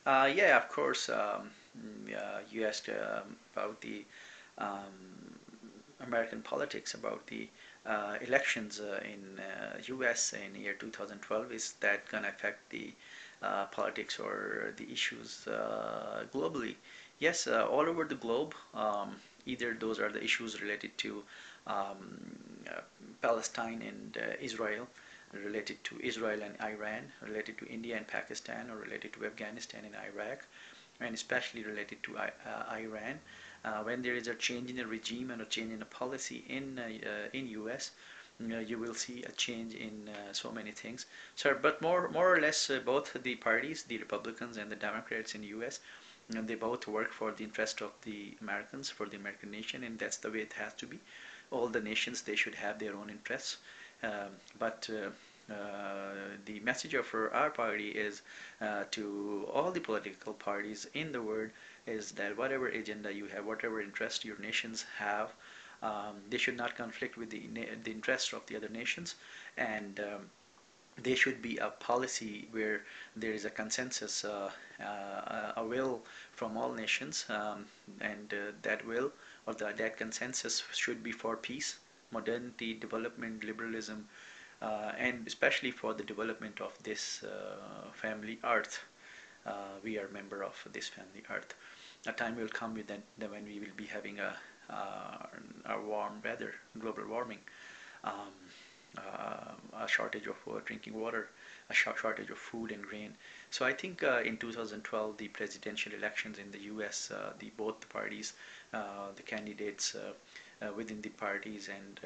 Yeah, of course. You asked about the um, American politics, about the elections in U.S. in year 2012. Is that going to affect the politics or the issues globally? Yes, all over the globe. Either those are the issues related to uh, Palestine and Israel, related to Israel and Iran, related to India and Pakistan, or related to Afghanistan and Iraq, and especially related to Iran. When there is a change in the regime and a change in the policy in US, you will see a change in so many things. So, but more or less, both the parties, the Republicans and the Democrats in the U.S., and they both work for the interest of the Americans, for the American nation, and that's the way it has to be. All the nations, they should have their own interests, but the message of our party is to all the political parties in the world is that whatever agenda you have, whatever interest your nations have, they should not conflict with the interests of the other nations, and there should be a policy where there is a consensus, a will from all nations, and that will or that consensus should be for peace, modernity, development, liberalism, and especially for the development of this family Earth. We are member of this family Earth. A time will come with that when we will be having a warm weather, global warming, um, a shortage of drinking water, a shortage of food and grain. So I think in 2012, the presidential elections in the U.S., the both the parties, the candidates within the parties and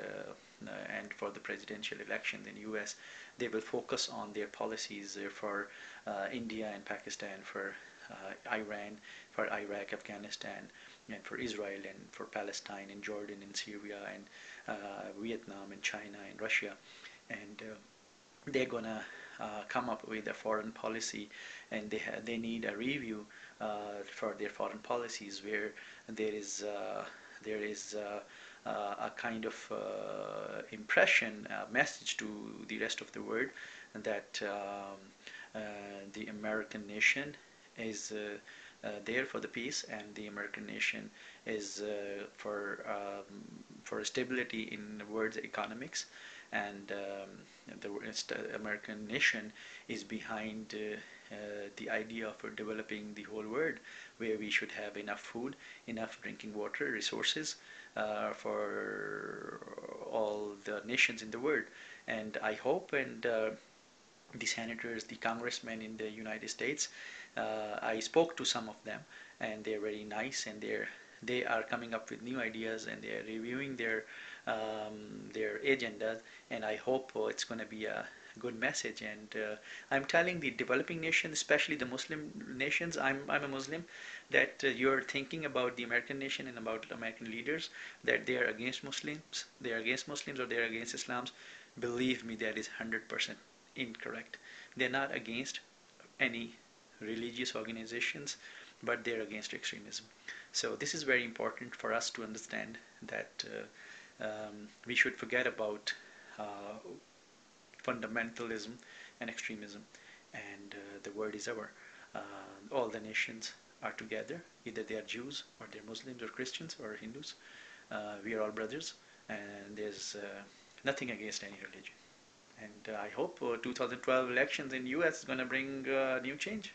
for the presidential elections in U.S., they will focus on their policies for India and Pakistan, for Iran, for Iraq, Afghanistan, and for Israel, and for Palestine, and Jordan, and Syria, and Vietnam, and China, and Russia, and they're gonna come up with a foreign policy, and they need a review for their foreign policies where there is a kind of impression, message to the rest of the world that the American nation is there for the peace, and the American nation is for stability in the world's economics, and the American nation is behind the idea for developing the whole world, where we should have enough food, enough drinking water, resources for all the nations in the world. And I hope, and the senators, the congressmen in the United States, I spoke to some of them, and they're very nice, and they are coming up with new ideas, and they're reviewing their agendas, and I hope it's going to be a good message. And I'm telling the developing nations, especially the Muslim nations, I'm a Muslim, that you're thinking about the American nation and about American leaders, that they are against Muslims, they are against Muslims, or they are against Islam. Believe me, that is 100% incorrect. They're not against any religious organizations, but they're against extremism. So this is very important for us to understand that we should forget about fundamentalism and extremism, and the word is our. All the nations are together, either they are Jews or they're Muslims or Christians or Hindus. We are all brothers, and there's nothing against any religion. And I hope 2012 elections in US is going to bring new change.